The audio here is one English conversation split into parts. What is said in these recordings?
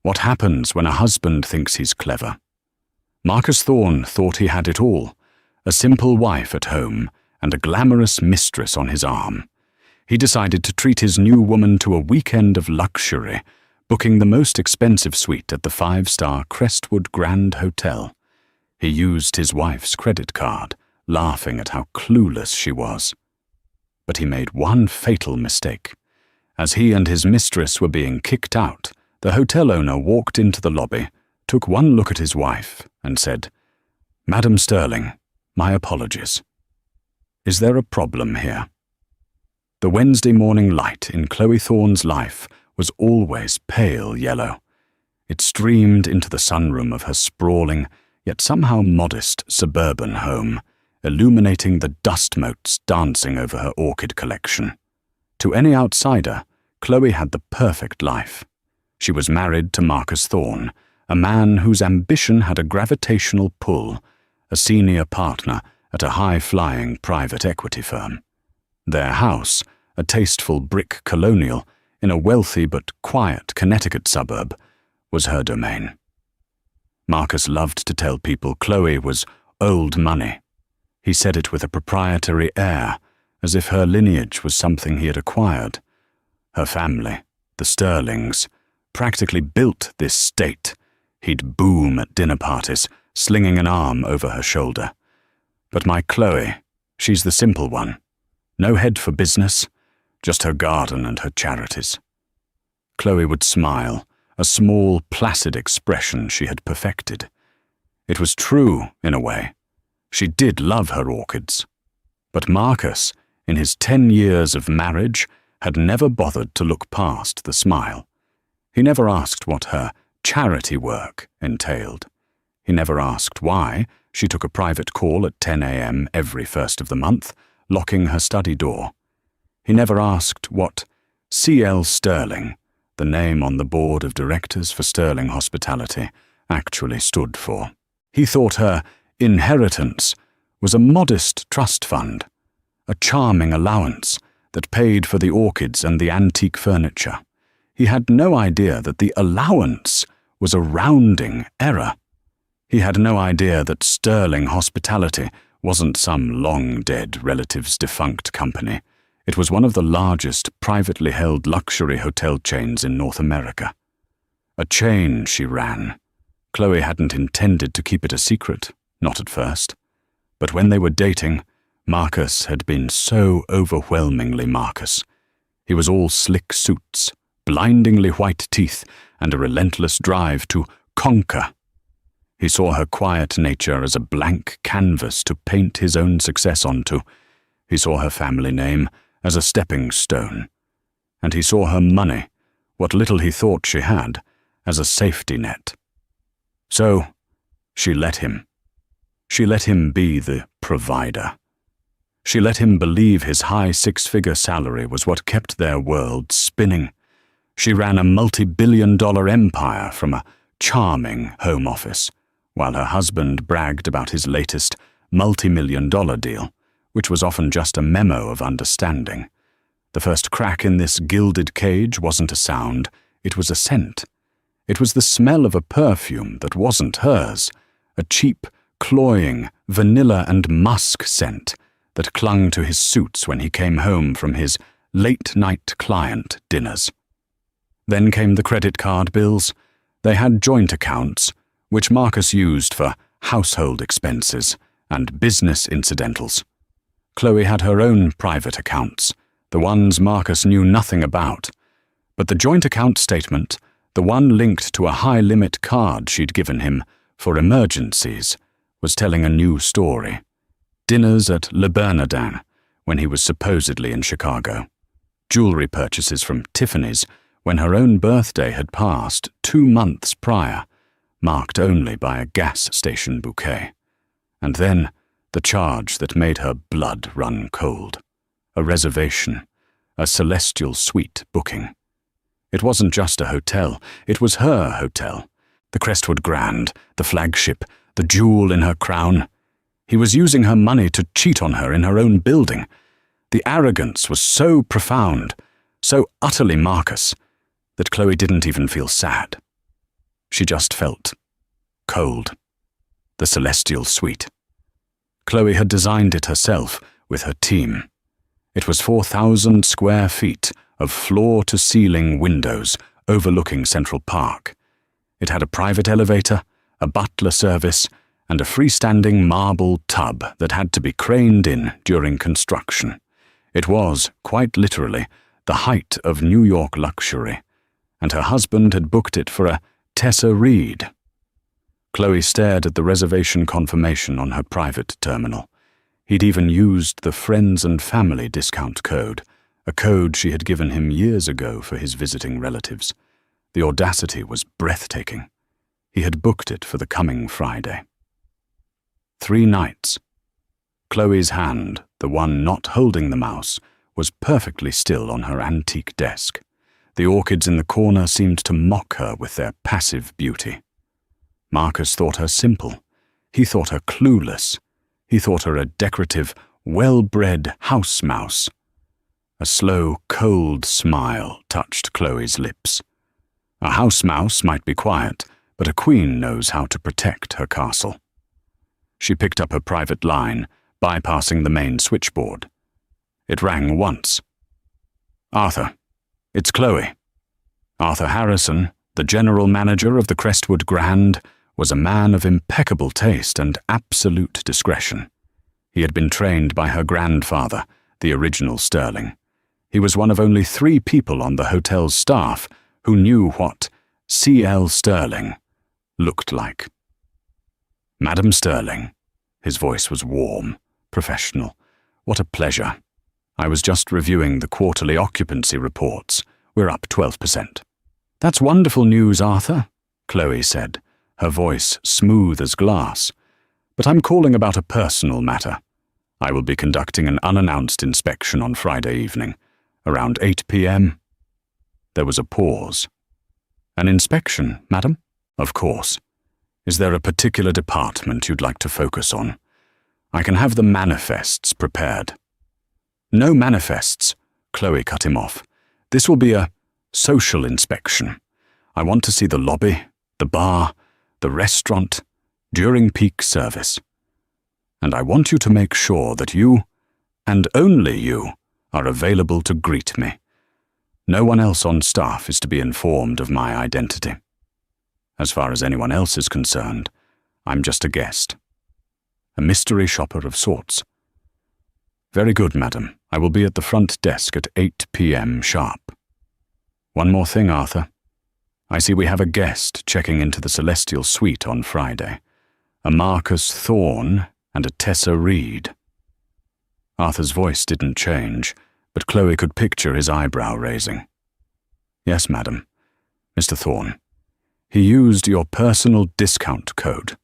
What happens when a husband thinks he's clever? Marcus Thorne thought he had it all, a simple wife at home and a glamorous mistress on his arm. He decided to treat his new woman to a weekend of luxury, booking the most expensive suite at the 5-star Crestwood Grand Hotel. He used his wife's credit card, laughing at how clueless she was. But he made one fatal mistake. As he and his mistress were being kicked out, the hotel owner walked into the lobby, took one look at his wife, and said, "Madam Sterling, my apologies. Is there a problem here?" The Wednesday morning light in Chloe Thorne's life was always pale yellow. It streamed into the sunroom of her sprawling, yet somehow modest suburban home, illuminating the dust motes dancing over her orchid collection. To any outsider, Chloe had the perfect life. She was married to Marcus Thorne, a man whose ambition had a gravitational pull, a senior partner at a high-flying private equity firm. Their house, a tasteful brick colonial in a wealthy but quiet Connecticut suburb, was her domain. Marcus loved to tell people Chloe was old money. He said it with a proprietary air, as if her lineage was something he had acquired. Her family, the Sterlings, practically built this state. He'd boom at dinner parties, slinging an arm over her shoulder. But my Chloe, she's the simple one. No head for business, just her garden and her charities. Chloe would smile, a small, placid expression she had perfected. It was true, in a way. She did love her orchids. But Marcus, in his 10 years of marriage, had never bothered to look past the smile. He never asked what her charity work entailed. He never asked why she took a private call at 10 a.m. every first of the month, locking her study door. He never asked what C.L. Sterling, the name on the board of directors for Sterling Hospitality, actually stood for. He thought her inheritance was a modest trust fund, a charming allowance that paid for the orchids and the antique furniture. He had no idea that the allowance was a rounding error. He had no idea that Sterling Hospitality wasn't some long-dead relative's defunct company. It was one of the largest privately held luxury hotel chains in North America. A chain she ran. Chloe hadn't intended to keep it a secret, not at first. But when they were dating, Marcus had been so overwhelmingly Marcus. He was all slick suits, blindingly white teeth, and a relentless drive to conquer. He saw her quiet nature as a blank canvas to paint his own success onto. He saw her family name as a stepping stone. And he saw her money, what little he thought she had, as a safety net. So, she let him. She let him be the provider. She let him believe his high 6-figure salary was what kept their world spinning. She ran a multi-billion-dollar empire from a charming home office, while her husband bragged about his latest multi-million-dollar deal, which was often just a memo of understanding. The first crack in this gilded cage wasn't a sound, it was a scent. It was the smell of a perfume that wasn't hers, a cheap, cloying, vanilla and musk scent that clung to his suits when he came home from his late-night client dinners. Then came the credit card bills. They had joint accounts, which Marcus used for household expenses and business incidentals. Chloe had her own private accounts, the ones Marcus knew nothing about. But the joint account statement, the one linked to a high-limit card she'd given him for emergencies, was telling a new story. Dinners at Le Bernardin, when he was supposedly in Chicago. Jewelry purchases from Tiffany's, when her own birthday had passed 2 months prior, marked only by a gas station bouquet. And then the charge that made her blood run cold. A reservation, a celestial suite booking. It wasn't just a hotel, it was her hotel. The Crestwood Grand, the flagship, the jewel in her crown. He was using her money to cheat on her in her own building. The arrogance was so profound, so utterly Marcus, that Chloe didn't even feel sad. She just felt cold. The Celestial Suite. Chloe had designed it herself with her team. It was 4,000 square feet of floor-to-ceiling windows overlooking Central Park. It had a private elevator, a butler service, and a freestanding marble tub that had to be craned in during construction. It was, quite literally, the height of New York luxury, and her husband had booked it for a Tessa Reed. Chloe stared at the reservation confirmation on her private terminal. He'd even used the Friends and Family discount code, a code she had given him years ago for his visiting relatives. The audacity was breathtaking. He had booked it for the coming Friday. 3 nights. Chloe's hand, the one not holding the mouse, was perfectly still on her antique desk. The orchids in the corner seemed to mock her with their passive beauty. Marcus thought her simple. He thought her clueless. He thought her a decorative, well-bred house mouse. A slow, cold smile touched Chloe's lips. A house mouse might be quiet, but a queen knows how to protect her castle. She picked up her private line, bypassing the main switchboard. It rang once. "Arthur, it's Chloe." Arthur Harrison, the general manager of the Crestwood Grand, was a man of impeccable taste and absolute discretion. He had been trained by her grandfather, the original Sterling. He was one of only 3 people on the hotel's staff who knew what C.L. Sterling looked like. "Madam Sterling." His voice was warm, professional. "What a pleasure. I was just reviewing the quarterly occupancy reports. We're up 12%. "That's wonderful news, Arthur," Chloe said, her voice smooth as glass. "But I'm calling about a personal matter. I will be conducting an unannounced inspection on Friday evening, around 8 p.m. There was a pause. "An inspection, madam?" "Of course. Is there a particular department you'd like to focus on? I can have the manifests prepared." "No manifests," Chloe cut him off. "This will be a social inspection. I want to see the lobby, the bar, the restaurant, during peak service. And I want you to make sure that you, and only you, are available to greet me. No one else on staff is to be informed of my identity. As far as anyone else is concerned, I'm just a guest. A mystery shopper of sorts." "Very good, madam. I will be at the front desk at 8 p.m. sharp. One more thing, Arthur. I see we have a guest checking into the Celestial Suite on Friday. A Marcus Thorne and a Tessa Reed." Arthur's voice didn't change, but Chloe could picture his eyebrow raising. "Yes, madam. Mr. Thorne. He used your personal discount code."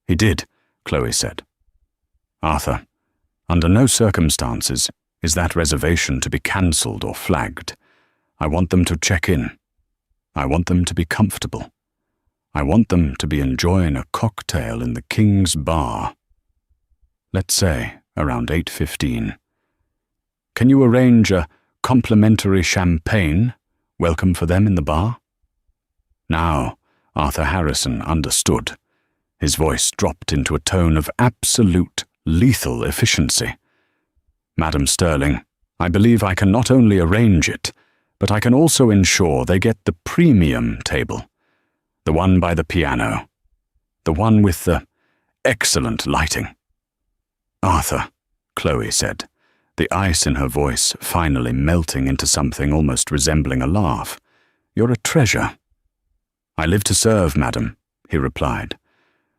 "He did," Chloe said. "Arthur, under no circumstances is that reservation to be cancelled or flagged. I want them to check in. I want them to be comfortable. I want them to be enjoying a cocktail in the King's Bar. Let's say around 8:15. Can you arrange a complimentary champagne welcome for them in the bar?" Now, Arthur Harrison understood. His voice dropped into a tone of absolute, lethal efficiency. "Madam Sterling, I believe I can not only arrange it, but I can also ensure they get the premium table. The one by the piano. The one with the excellent lighting." "Arthur," Chloe said, the ice in her voice finally melting into something almost resembling a laugh. "You're a treasure." "I live to serve, madam," he replied.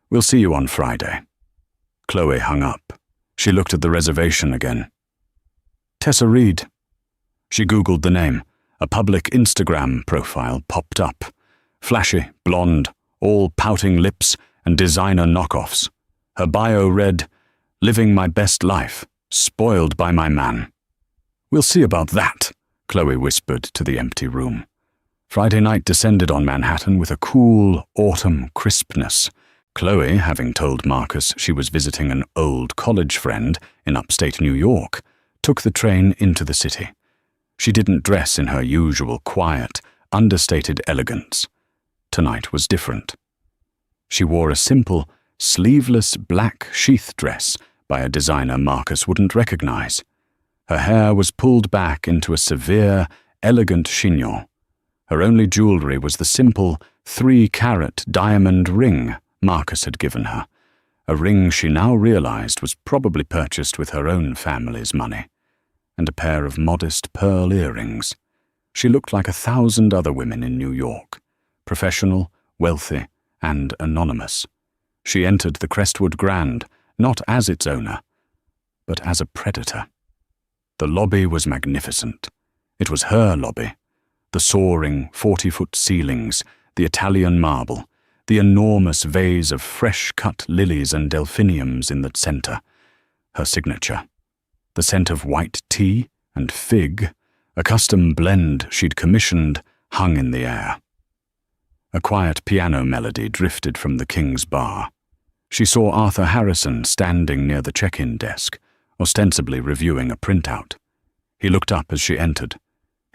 "We'll see you on Friday." Chloe hung up. She looked at the reservation again. "Tessa Reed." She Googled the name. A public Instagram profile popped up. Flashy, blonde, all pouting lips and designer knockoffs. Her bio read, "Living my best life, spoiled by my man." "We'll see about that," Chloe whispered to the empty room. Friday night descended on Manhattan with a cool autumn crispness. Chloe, having told Marcus she was visiting an old college friend in upstate New York, took the train into the city. She didn't dress in her usual quiet, understated elegance. tonight was different. She wore a simple, sleeveless black sheath dress by a designer Marcus wouldn't recognize. Her hair was pulled back into a severe, elegant chignon. Her only jewelry was the simple 3-carat diamond ring Marcus had given her, a ring she now realized was probably purchased with her own family's money, and a pair of modest pearl earrings. She looked like 1,000 other women in New York, professional, wealthy, and anonymous. She entered the Crestwood Grand not as its owner, but as a predator. The lobby was magnificent. It was her lobby. The soaring 40-foot ceilings, the Italian marble, the enormous vase of fresh-cut lilies and delphiniums in the center. Her signature. The scent of white tea and fig, a custom blend she'd commissioned, hung in the air. A quiet piano melody drifted from the King's Bar. She saw Arthur Harrison standing near the check-in desk, ostensibly reviewing a printout. He looked up as she entered.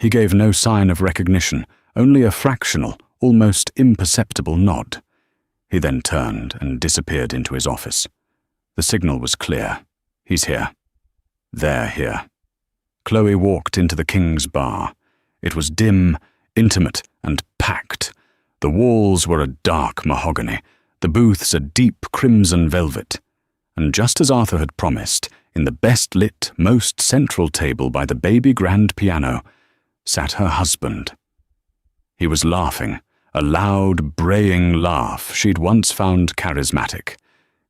He gave no sign of recognition, only a fractional, almost imperceptible nod. He then turned and disappeared into his office. The signal was clear. He's here. They're here. Chloe walked into the King's Bar. It was dim, intimate, and packed. The walls were a dark mahogany, the booths a deep crimson velvet. And just as Arthur had promised, in the best-lit, most central table by the baby grand piano, sat her husband. He was laughing, a loud, braying laugh she'd once found charismatic.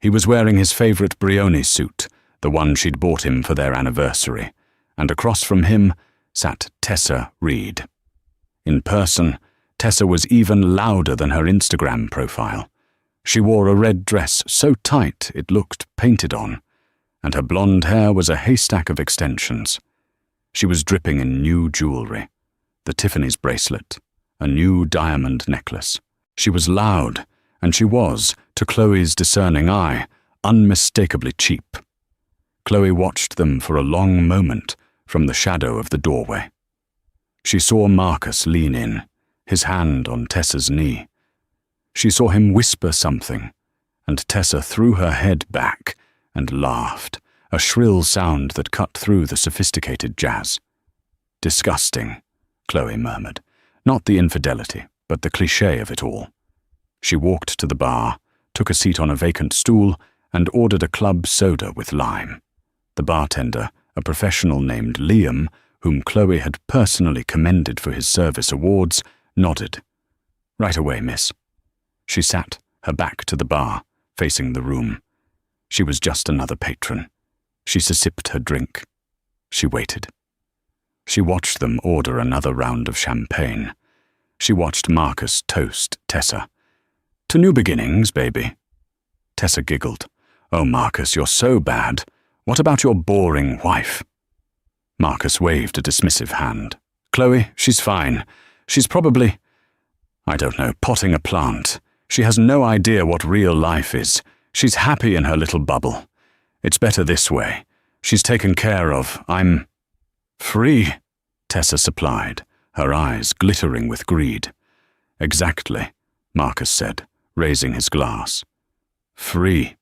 He was wearing his favorite Brioni suit, the one she'd bought him for their anniversary, and across from him sat Tessa Reed. In person, Tessa was even louder than her Instagram profile. She wore a red dress so tight it looked painted on, and her blonde hair was a haystack of extensions. She was dripping in new jewelry, the Tiffany's bracelet, a new diamond necklace. She was loud, and she was, to Chloe's discerning eye, unmistakably cheap. Chloe watched them for a long moment from the shadow of the doorway. She saw Marcus lean in, his hand on Tessa's knee. She saw him whisper something, and Tessa threw her head back and laughed, a shrill sound that cut through the sophisticated jazz. "Disgusting," Chloe murmured. Not the infidelity, but the cliché of it all. She walked to the bar, took a seat on a vacant stool, and ordered a club soda with lime. The bartender, a professional named Liam, whom Chloe had personally commended for his service awards, nodded. "Right away, miss." She sat, her back to the bar, facing the room. She was just another patron. She sipped her drink. She waited. She watched them order another round of champagne. She watched Marcus toast Tessa. "To new beginnings, baby." Tessa giggled. "Oh, Marcus, you're so bad. What about your boring wife?" Marcus waved a dismissive hand. "Chloe, she's fine. She's probably, I don't know, potting a plant. She has no idea what real life is. She's happy in her little bubble. It's better this way. She's taken care of. I'm free," Tessa supplied, her eyes glittering with greed. "Exactly," Marcus said, raising his glass. "Free."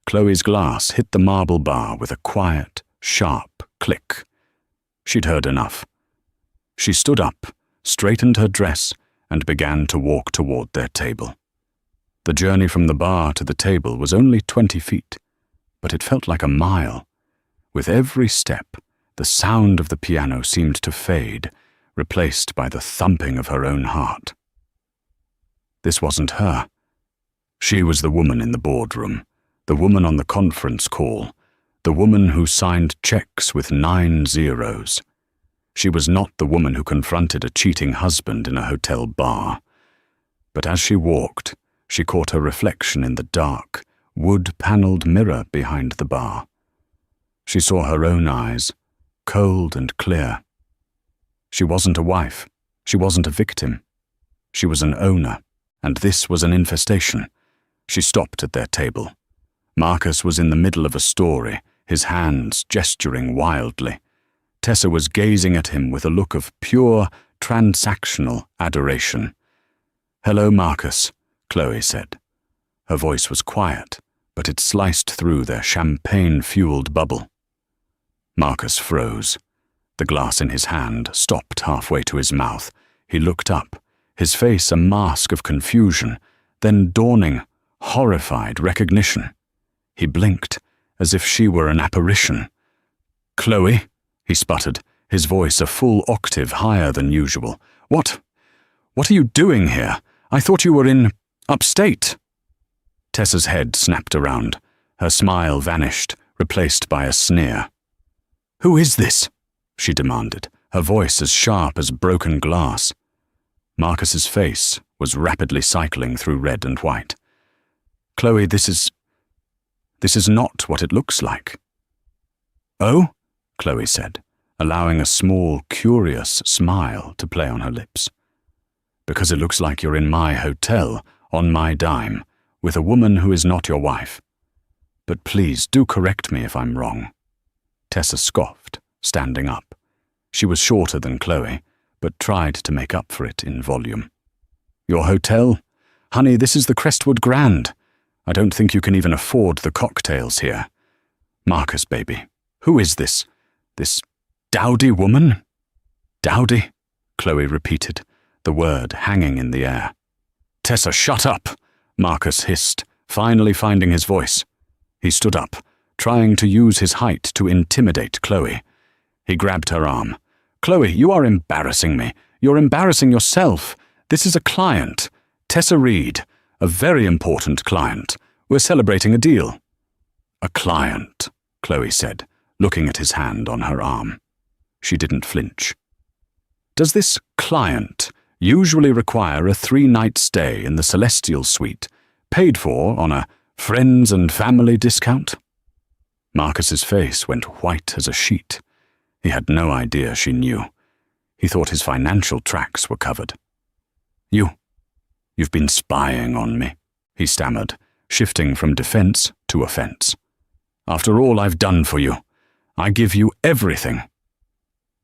Chloe's glass hit the marble bar with a quiet, sharp click. She'd heard enough. She stood up, straightened her dress, and began to walk toward their table. The journey from the bar to the table was only 20 feet, but it felt like a mile. With every step, the sound of the piano seemed to fade, replaced by the thumping of her own heart. This wasn't her. She was the woman in the boardroom, the woman on the conference call, the woman who signed checks with 9 zeros. She was not the woman who confronted a cheating husband in a hotel bar. But as she walked, she caught her reflection in the dark, wood-paneled mirror behind the bar. She saw her own eyes, cold and clear. She wasn't a wife. She wasn't a victim. She was an owner, and this was an infestation. She stopped at their table. Marcus was in the middle of a story, his hands gesturing wildly. Tessa was gazing at him with a look of pure, transactional adoration. "Hello, Marcus," Chloe said. Her voice was quiet, but it sliced through their champagne-fueled bubble. Marcus froze. The glass in his hand stopped halfway to his mouth. He looked up, his face a mask of confusion, then dawning, horrified recognition. He blinked, as if she were an apparition. "Chloe," he sputtered, his voice a full octave higher than usual. What are you doing here? I thought you were in upstate." Tessa's head snapped around. Her smile vanished, replaced by a sneer. "Who is this?" she demanded, her voice as sharp as broken glass. Marcus's face was rapidly cycling through red and white. "Chloe, this is not what it looks like." "Oh?" Chloe said, allowing a small, curious smile to play on her lips. "Because it looks like you're in my hotel, on my dime, with a woman who is not your wife. But please do correct me if I'm wrong." Tessa scoffed, standing up. She was shorter than Chloe, but tried to make up for it in volume. "Your hotel? Honey, this is the Crestwood Grand. I don't think you can even afford the cocktails here. Marcus, baby, who is this dowdy woman?" "Dowdy?" Chloe repeated, the word hanging in the air. "Tessa, shut up!" Marcus hissed, finally finding his voice. He stood up, trying to use his height to intimidate Chloe. He grabbed her arm. "Chloe, you are embarrassing me. You're embarrassing yourself. This is a client. Tessa Reed, a very important client. We're celebrating a deal." "A client," Chloe said, looking at his hand on her arm. She didn't flinch. "Does this client usually require a 3-night stay in the Celestial Suite, paid for on a friends and family discount?" Marcus's face went white as a sheet. He had no idea she knew. He thought his financial tracks were covered. You've been spying on me," he stammered, shifting from defense to offense. "After all I've done for you, I give you everything."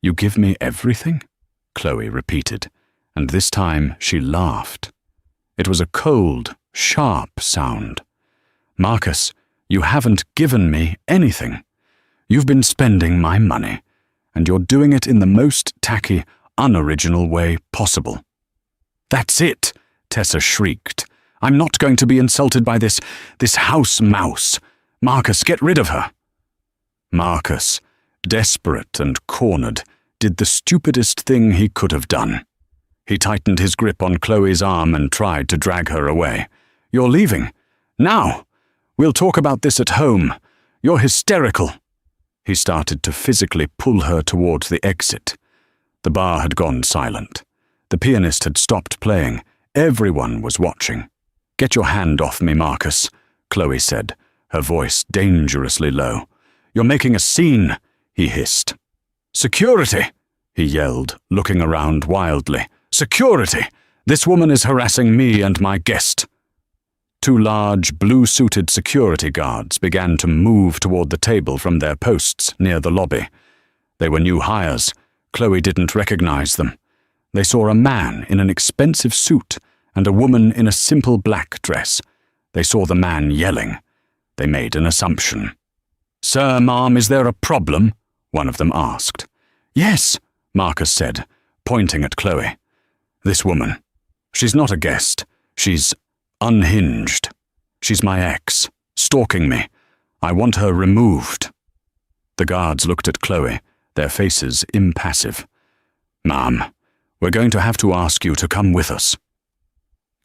"You give me everything?" Chloe repeated, and this time she laughed. It was a cold, sharp sound. "Marcus, you haven't given me anything. You've been spending my money, and you're doing it in the most tacky, unoriginal way possible." "That's it!" Tessa shrieked. "I'm not going to be insulted by this house mouse. Marcus, get rid of her." Marcus, desperate and cornered, did the stupidest thing he could have done. He tightened his grip on Chloe's arm and tried to drag her away. "You're leaving? Now! We'll talk about this at home. You're hysterical." He started to physically pull her towards the exit. The bar had gone silent. The pianist had stopped playing. Everyone was watching. "Get your hand off me, Marcus," Chloe said, her voice dangerously low. "You're making a scene," he hissed. "Security!" he yelled, looking around wildly. "Security! This woman is harassing me and my guest." 2 large, blue-suited security guards began to move toward the table from their posts near the lobby. They were new hires. Chloe didn't recognize them. They saw a man in an expensive suit and a woman in a simple black dress. They saw the man yelling. They made an assumption. "Sir, ma'am, is there a problem?" one of them asked. "Yes," Marcus said, pointing at Chloe. "This woman. She's not a guest. She's unhinged. She's my ex, stalking me. I want her removed." The guards looked at Chloe, their faces impassive. "Ma'am, we're going to have to ask you to come with us."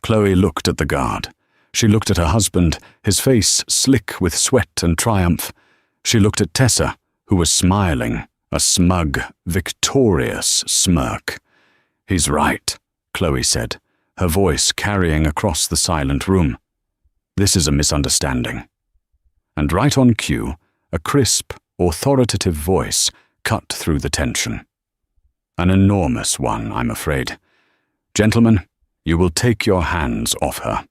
Chloe looked at the guard. She looked at her husband, his face slick with sweat and triumph. She looked at Tessa, who was smiling, a smug, victorious smirk. "He's right," Chloe said, her voice carrying across the silent room. "This is a misunderstanding." And right on cue, a crisp, authoritative voice cut through the tension. An enormous one, I'm afraid. "Gentlemen, you will take your hands off her."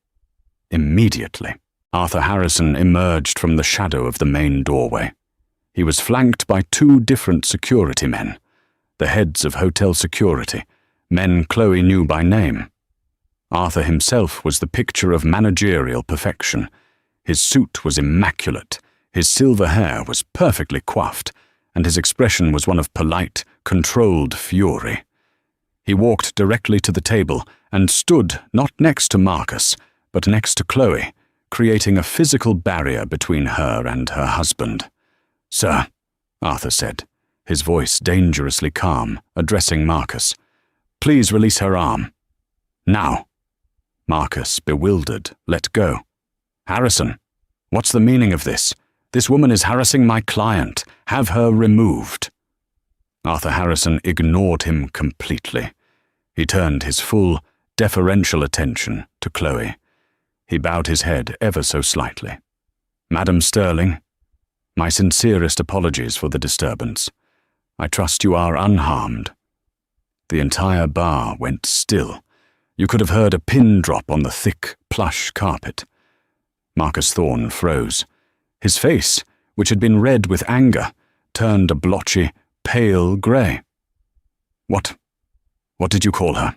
Immediately, Arthur Harrison emerged from the shadow of the main doorway. He was flanked by 2 different security men, the heads of hotel security, men Chloe knew by name. Arthur himself was the picture of managerial perfection. His suit was immaculate, his silver hair was perfectly coiffed, and his expression was one of polite, controlled fury. He walked directly to the table and stood not next to Marcus, but next to Chloe, creating a physical barrier between her and her husband. "Sir," Arthur said, his voice dangerously calm, addressing Marcus, "please release her arm. Now." Marcus, bewildered, let go. "Harrison, what's the meaning of this? This woman is harassing my client. Have her removed." Arthur Harrison ignored him completely. He turned his full, deferential attention to Chloe. He bowed his head ever so slightly. "Madam Sterling, my sincerest apologies for the disturbance. I trust you are unharmed." The entire bar went still. You could have heard a pin drop on the thick, plush carpet. Marcus Thorne froze. His face, which had been red with anger, turned a blotchy, pale grey. What did you call her?"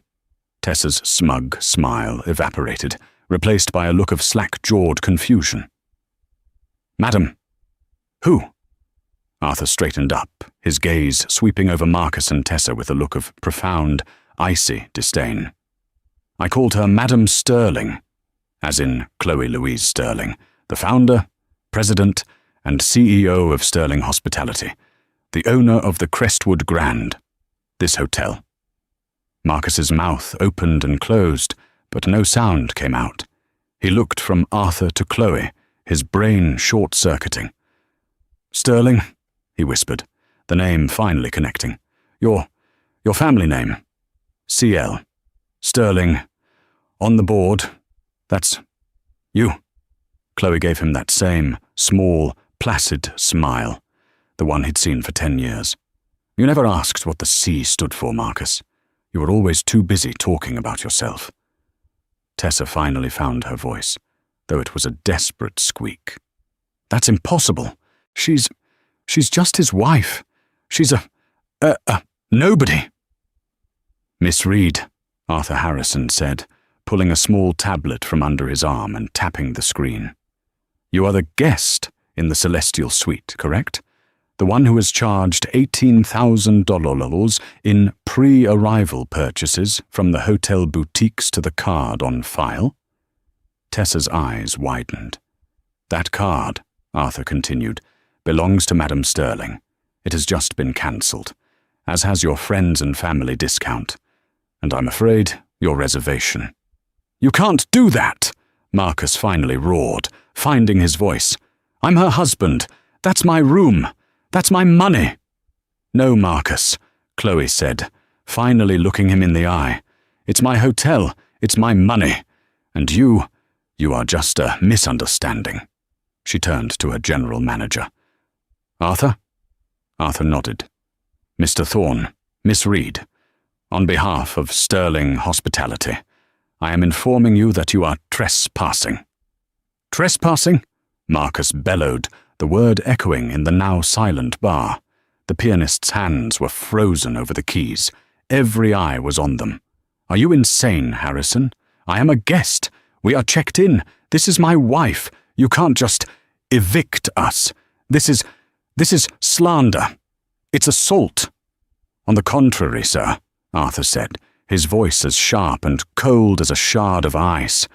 Tessa's smug smile evaporated, replaced by a look of slack-jawed confusion. "Madam, who?" Arthur straightened up, his gaze sweeping over Marcus and Tessa with a look of profound, icy disdain. "I called her Madam Sterling, as in Chloe Louise Sterling, the founder, president, and CEO of Sterling Hospitality, the owner of the Crestwood Grand, this hotel." Marcus's mouth opened and closed, but no sound came out. He looked from Arthur to Chloe, his brain short-circuiting. "Sterling," he whispered, the name finally connecting. Your family name. CL. Sterling. On the board. That's you." Chloe gave him that same, small, placid smile, the one he'd seen for 10 years. "You never asked what the C stood for, Marcus. You were always too busy talking about yourself." Tessa finally found her voice, though it was a desperate squeak. "That's impossible. She's just his wife. She's a nobody." "Miss Reed," Arthur Harrison said, pulling a small tablet from under his arm and tapping the screen. "You are the guest in the Celestial Suite, correct? The one who has charged $18,000 in pre-arrival purchases from the hotel boutiques to the card on file?" Tessa's eyes widened. "That card," Arthur continued, "belongs to Madam Sterling. It has just been cancelled, as has your friends and family discount, and I'm afraid your reservation." "You can't do that!" Marcus finally roared, finding his voice. "I'm her husband. That's my room. That's my money." "No, Marcus," Chloe said, finally looking him in the eye. "It's my hotel. It's my money. And you are just a misunderstanding." She turned to her general manager. "Arthur?" Arthur nodded. "Mr. Thorne, Miss Reed, on behalf of Sterling Hospitality, I am informing you that you are trespassing." "Trespassing?" Marcus bellowed, the word echoing in the now silent bar. The pianist's hands were frozen over the keys. Every eye was on them. "Are you insane, Harrison? I am a guest. We are checked in. This is my wife. You can't just evict us. This is slander. It's assault." "On the contrary, sir," Arthur said, his voice as sharp and cold as a shard of ice.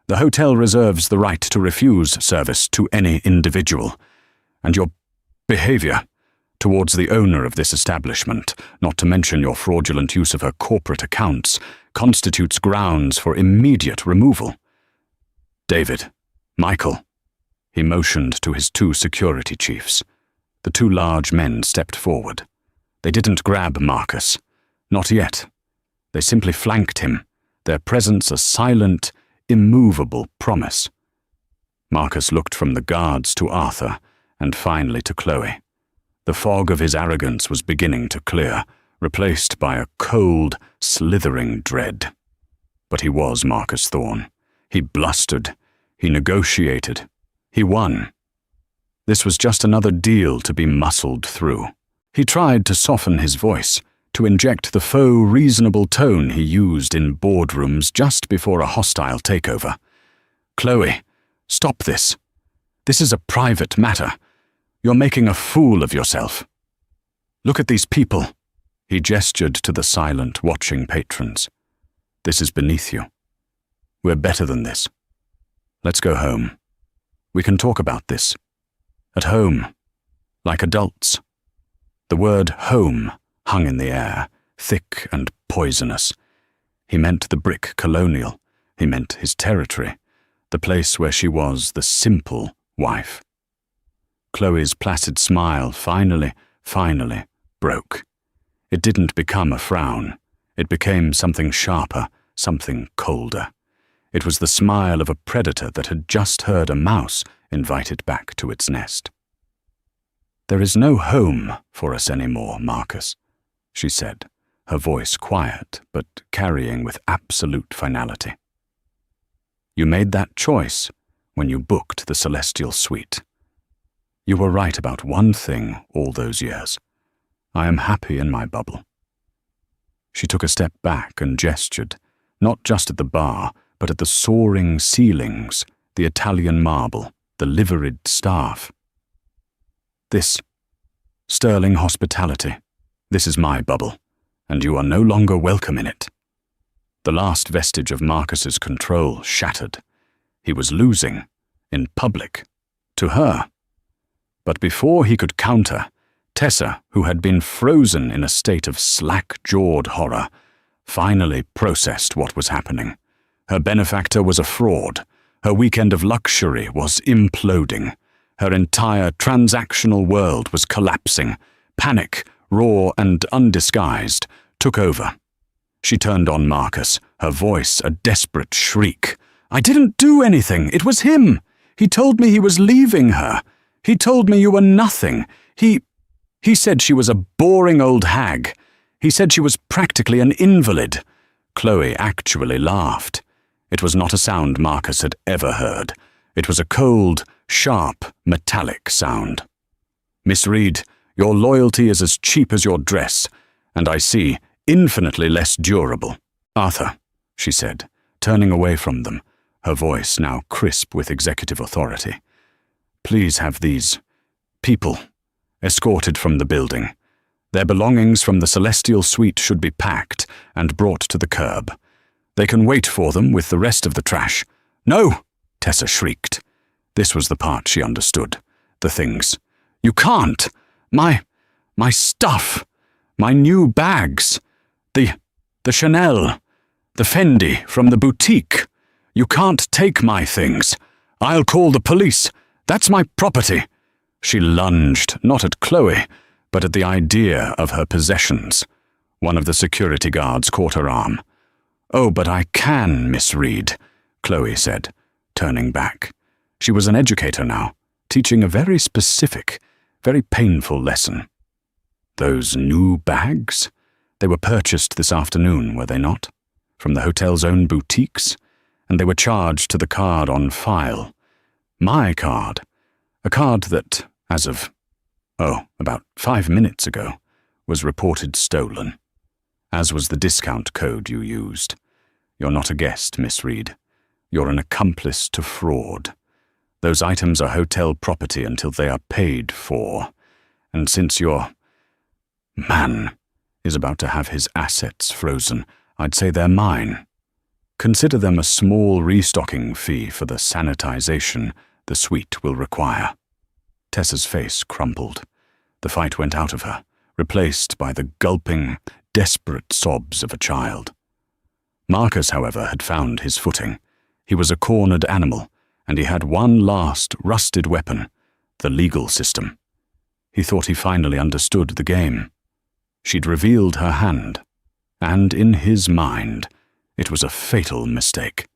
"The hotel reserves the right to refuse service to any individual, and your behavior towards the owner of this establishment, not to mention your fraudulent use of her corporate accounts, constitutes grounds for immediate removal. David, Michael." He motioned to his 2 security chiefs. The 2 large men stepped forward. They didn't grab Marcus. Not yet. They simply flanked him, their presence a silent, immovable promise. Marcus looked from the guards to Arthur, and finally to Chloe. The fog of his arrogance was beginning to clear, replaced by a cold, slithering dread. But he was Marcus Thorne. He blustered. He negotiated. He won. This was just another deal to be muscled through. He tried to soften his voice, to inject the faux reasonable tone he used in boardrooms just before a hostile takeover. "Chloe, stop this. This is a private matter. You're making a fool of yourself. Look at these people." He gestured to the silent, watching patrons. "This is beneath you. We're better than this. Let's go home. We can talk about this. At home, like adults." The word home hung in the air, thick and poisonous. He meant the brick colonial. He meant his territory, the place where she was the simple wife. Chloe's placid smile finally broke. It didn't become a frown. It became something sharper, something colder. It was the smile of a predator that had just heard a mouse invited back to its nest. "There is no home for us anymore, Marcus," she said, her voice quiet but carrying with absolute finality. "You made that choice when you booked the Celestial Suite. You were right about one thing all those years. I am happy in my bubble." She took a step back and gestured, not just at the bar, but at the soaring ceilings, the Italian marble, the liveried staff. "This sterling hospitality, this is my bubble, and you are no longer welcome in it." The last vestige of Marcus's control shattered. He was losing, in public, to her. But before he could counter, Tessa, who had been frozen in a state of slack-jawed horror, finally processed what was happening. Her benefactor was a fraud. Her weekend of luxury was imploding. Her entire transactional world was collapsing. Panic, raw and undisguised, took over. She turned on Marcus, her voice a desperate shriek. "I didn't do anything. It was him. He told me he was leaving her. He told me you were nothing. He said she was a boring old hag. He said she was practically an invalid." Chloe actually laughed. It was not a sound Marcus had ever heard. It was a cold, sharp, metallic sound. "Miss Reed, your loyalty is as cheap as your dress, and I see, infinitely less durable." "Arthur," she said, turning away from them, her voice now crisp with executive authority. "Please have these people escorted from the building. Their belongings from the Celestial Suite should be packed and brought to the curb. They can wait for them with the rest of the trash." "No!" Tessa shrieked. This was the part she understood. The things. "You can't! My stuff! My new bags! The Chanel! The Fendi from the boutique! You can't take my things! I'll call the police! That's my property!" She lunged, not at Chloe, but at the idea of her possessions. One of the security guards caught her arm. "Oh, but I can, Miss Reed," Chloe said, turning back. She was an educator now, teaching a very specific, very painful lesson. "Those new bags? They were purchased this afternoon, were they not? From the hotel's own boutiques? And they were charged to the card on file. My card. A card that, as of, about 5 minutes ago, was reported stolen. As was the discount code you used. You're not a guest, Miss Reed. You're an accomplice to fraud. Those items are hotel property until they are paid for. And since your man is about to have his assets frozen, I'd say they're mine. Consider them a small restocking fee for the sanitization the suite will require." Tessa's face crumpled. The fight went out of her, replaced by the gulping, desperate sobs of a child. Marcus, however, had found his footing. He was a cornered animal, and he had one last rusted weapon, the legal system. He thought he finally understood the game. She'd revealed her hand, and in his mind, it was a fatal mistake.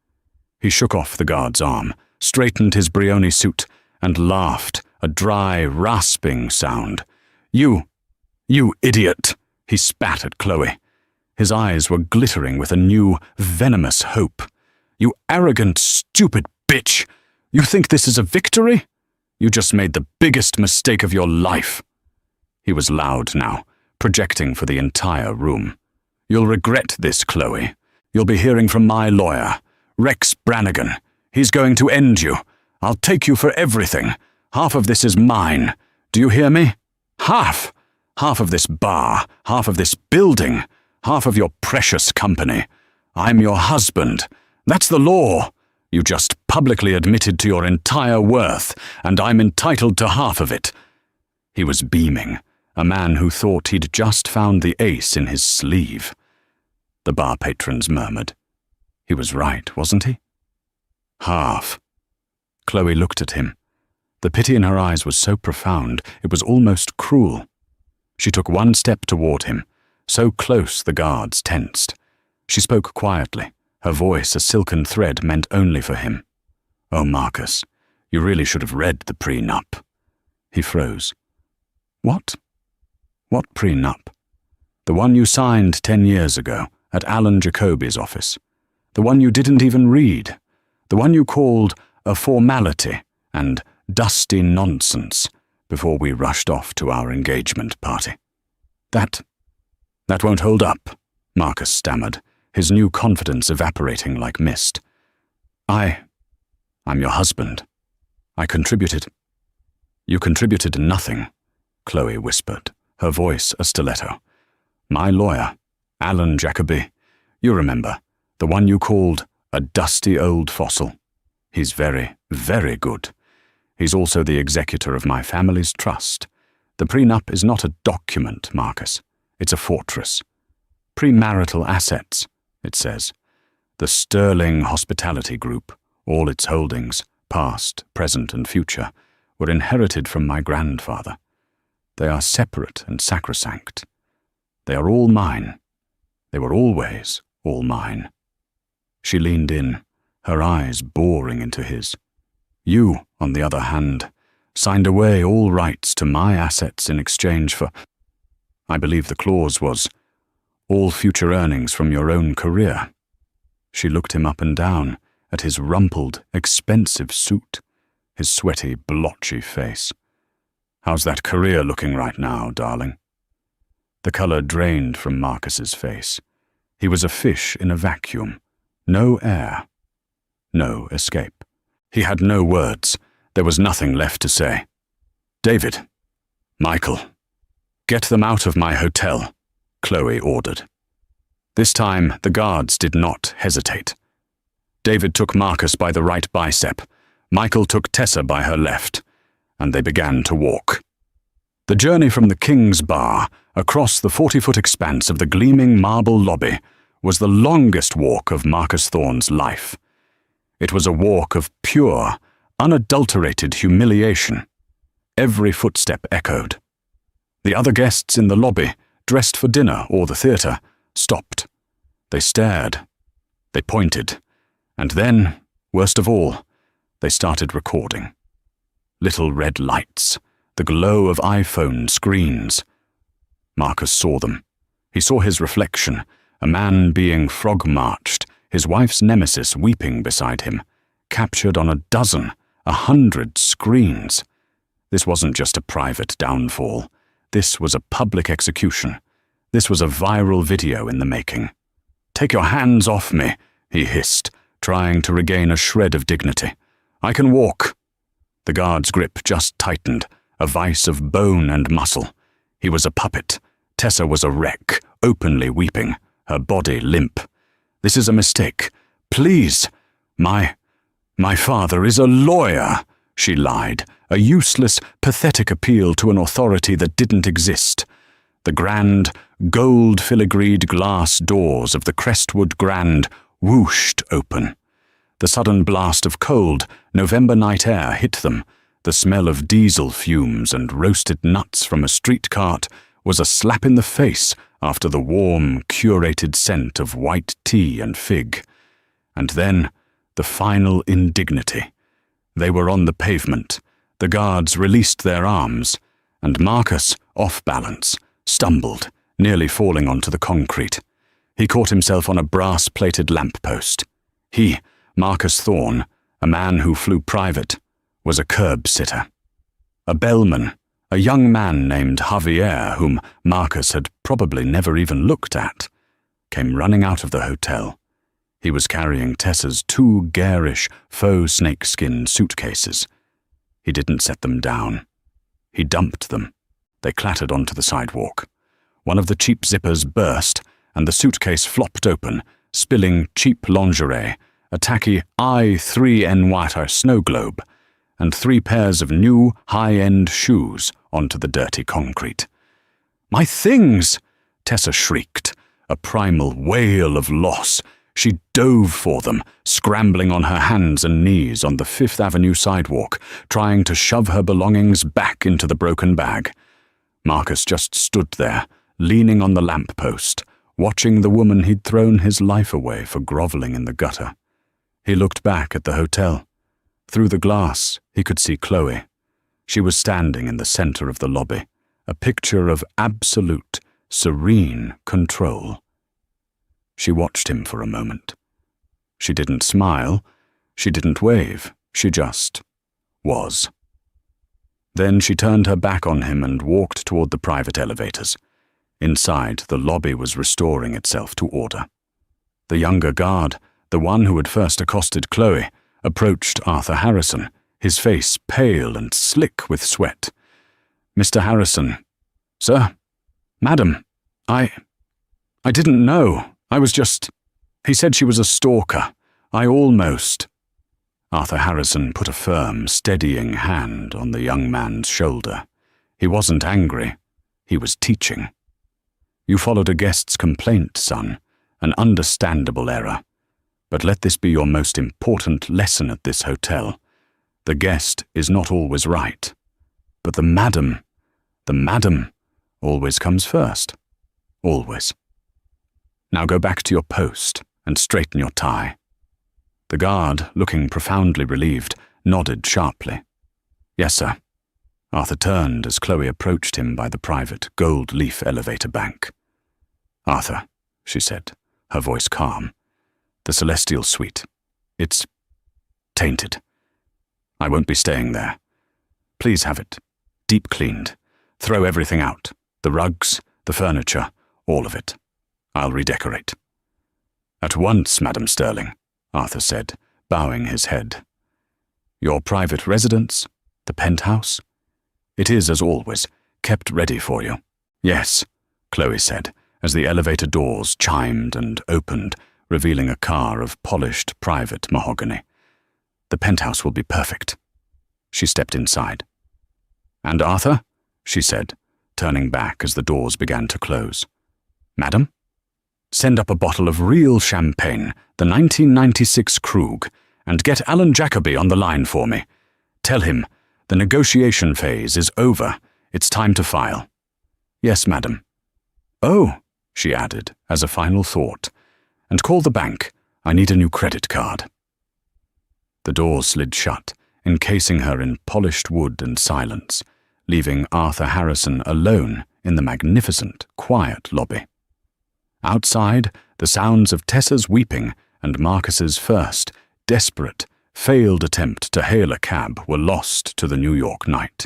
He shook off the guard's arm, straightened his Brioni suit, and laughed, a dry, rasping sound. You idiot!" he spat at Chloe. His eyes were glittering with a new, venomous hope. "You arrogant, stupid bitch! You think this is a victory? You just made the biggest mistake of your life." He was loud now, projecting for the entire room. "You'll regret this, Chloe. You'll be hearing from my lawyer, Rex Brannigan. He's going to end you. I'll take you for everything. Half of this is mine. Do you hear me? Half! Half of this bar, half of this building, half of your precious company. I'm your husband. That's the law. You just publicly admitted to your entire worth, and I'm entitled to half of it." He was beaming, a man who thought he'd just found the ace in his sleeve. The bar patrons murmured. He was right, wasn't he? Half. Chloe looked at him. The pity in her eyes was so profound, it was almost cruel. She took one step toward him, so close the guards tensed. She spoke quietly, her voice a silken thread meant only for him. "Oh, Marcus, you really should have read the prenup." He froze. "What? What prenup?" "The one you signed 10 years ago at Alan Jacoby's office. The one you didn't even read. The one you called a formality and dusty nonsense before we rushed off to our engagement party." That won't hold up," Marcus stammered, his new confidence evaporating like mist. I'm your husband. I contributed." "You contributed nothing," Chloe whispered, her voice a stiletto. "My lawyer, Alan Jacoby, you remember, the one you called a dusty old fossil. He's very, very good. He's also the executor of my family's trust. The prenup is not a document, Marcus. It's a fortress. Premarital assets, it says. The Sterling Hospitality Group, all its holdings, past, present, and future, were inherited from my grandfather. They are separate and sacrosanct. They are all mine. They were always all mine." She leaned in, her eyes boring into his. "You, on the other hand, signed away all rights to my assets in exchange for, I believe the clause was, all future earnings from your own career." She looked him up and down at his rumpled, expensive suit, his sweaty, blotchy face. "How's that career looking right now, darling?" The color drained from Marcus's face. He was a fish in a vacuum. No air. No escape. He had no words. There was nothing left to say. "David, Michael, get them out of my hotel," Chloe ordered. This time, the guards did not hesitate. David took Marcus by the right bicep. Michael took Tessa by her left, and they began to walk. The journey from the King's Bar across the 40-foot expanse of the gleaming marble lobby was the longest walk of Marcus Thorne's life. It was a walk of pure, unadulterated humiliation. Every footstep echoed. The other guests in the lobby, dressed for dinner or the theatre, stopped. They stared. They pointed. And then, worst of all, they started recording. Little red lights, the glow of iPhone screens. Marcus saw them. He saw his reflection, a man being frog-marched, his wife's nemesis weeping beside him, captured on 100 screens. This wasn't just a private downfall. This was a public execution. This was a viral video in the making. "Take your hands off me," he hissed, trying to regain a shred of dignity. "I can walk." The guard's grip just tightened, a vice of bone and muscle. He was a puppet. Tessa was a wreck, openly weeping, her body limp. "This is a mistake. Please. My father is a lawyer," she lied, a useless, pathetic appeal to an authority that didn't exist. The grand, gold-filigreed glass doors of the Crestwood Grand whooshed open. The sudden blast of cold, November night air hit them. The smell of diesel fumes and roasted nuts from a street cart was a slap in the face after the warm, curated scent of white tea and fig. And then, the final indignity. They were on the pavement. The guards released their arms, and Marcus, off balance, stumbled, nearly falling onto the concrete. He caught himself on a brass-plated lamppost. He, Marcus Thorne, a man who flew private, was a curb-sitter. A bellman, A young man named Javier, whom Marcus had probably never even looked at, came running out of the hotel. He was carrying Tessa's 2 garish faux snakeskin suitcases. He didn't set them down. He dumped them. They clattered onto the sidewalk. One of the cheap zippers burst, and the suitcase flopped open, spilling cheap lingerie, a tacky I-3N snow globe, and 3 pairs of new, high-end shoes onto the dirty concrete. "My things!" Tessa shrieked, a primal wail of loss. She dove for them, scrambling on her hands and knees on the Fifth Avenue sidewalk, trying to shove her belongings back into the broken bag. Marcus just stood there, leaning on the lamppost, watching the woman he'd thrown his life away for groveling in the gutter. He looked back at the hotel. Through the glass, he could see Chloe. She was standing in the center of the lobby, a picture of absolute, serene control. She watched him for a moment. She didn't smile, she didn't wave, she just was. Then she turned her back on him and walked toward the private elevators. Inside, the lobby was restoring itself to order. The younger guard, the one who had first accosted Chloe, approached Arthur Harrison, his face pale and slick with sweat. "Mr. Harrison." "Sir?" "Madam, I didn't know. I was just... He said she was a stalker. I almost..." Arthur Harrison put a firm, steadying hand on the young man's shoulder. He wasn't angry. He was teaching. "You followed a guest's complaint, son. An understandable error. But let this be your most important lesson at this hotel. The guest is not always right. But the madam always comes first. Always. Now go back to your post and straighten your tie." The guard, looking profoundly relieved, nodded sharply. "Yes, sir." Arthur turned as Chloe approached him by the private gold-leaf elevator bank. "Arthur," she said, her voice calm, "the Celestial Suite. It's tainted. I won't be staying there. Please have it deep cleaned. Throw everything out. The rugs, the furniture, all of it. I'll redecorate." "At once, Madam Sterling," Arthur said, bowing his head. "Your private residence? The penthouse?" "It is, as always, kept ready for you." "Yes," Chloe said, as the elevator doors chimed and opened, revealing a car of polished private mahogany. "The penthouse will be perfect." She stepped inside. "And Arthur?" she said, turning back as the doors began to close. "Madam? Send up a bottle of real champagne, the 1996 Krug, and get Alan Jacoby on the line for me. Tell him, the negotiation phase is over. It's time to file." "Yes, madam." "Oh," she added, as a final thought, "and call the bank. I need a new credit card." The door slid shut, encasing her in polished wood and silence, leaving Arthur Harrison alone in the magnificent, quiet lobby. Outside, the sounds of Tessa's weeping and Marcus's first, desperate, failed attempt to hail a cab were lost to the New York night.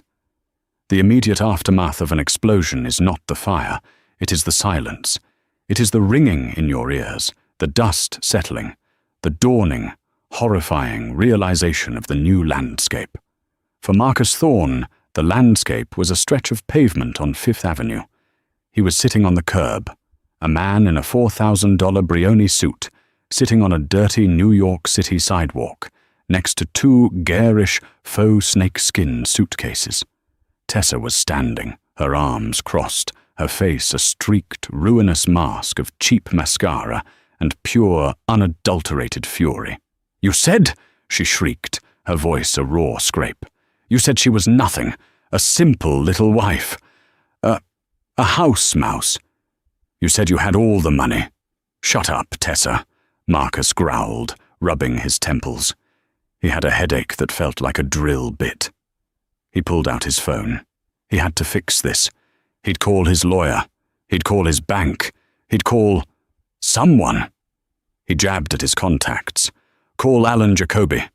The immediate aftermath of an explosion is not the fire, it is the silence. It is the ringing in your ears, the dust settling, the dawning, horrifying realization of the new landscape. For Marcus Thorne, the landscape was a stretch of pavement on Fifth Avenue. He was sitting on the curb, a man in a $4,000 Brioni suit, sitting on a dirty New York City sidewalk, next to 2 garish faux snakeskin suitcases. Tessa was standing, her arms crossed, her face a streaked, ruinous mask of cheap mascara and pure, unadulterated fury. "You said," she shrieked, her voice a raw scrape, "you said she was nothing, a simple little wife, a house mouse. You said you had all the money." "Shut up, Tessa," Marcus growled, rubbing his temples. He had a headache that felt like a drill bit. He pulled out his phone. He had to fix this. He'd call his lawyer. He'd call his bank. He'd call someone. He jabbed at his contacts. "Call Alan Jacoby."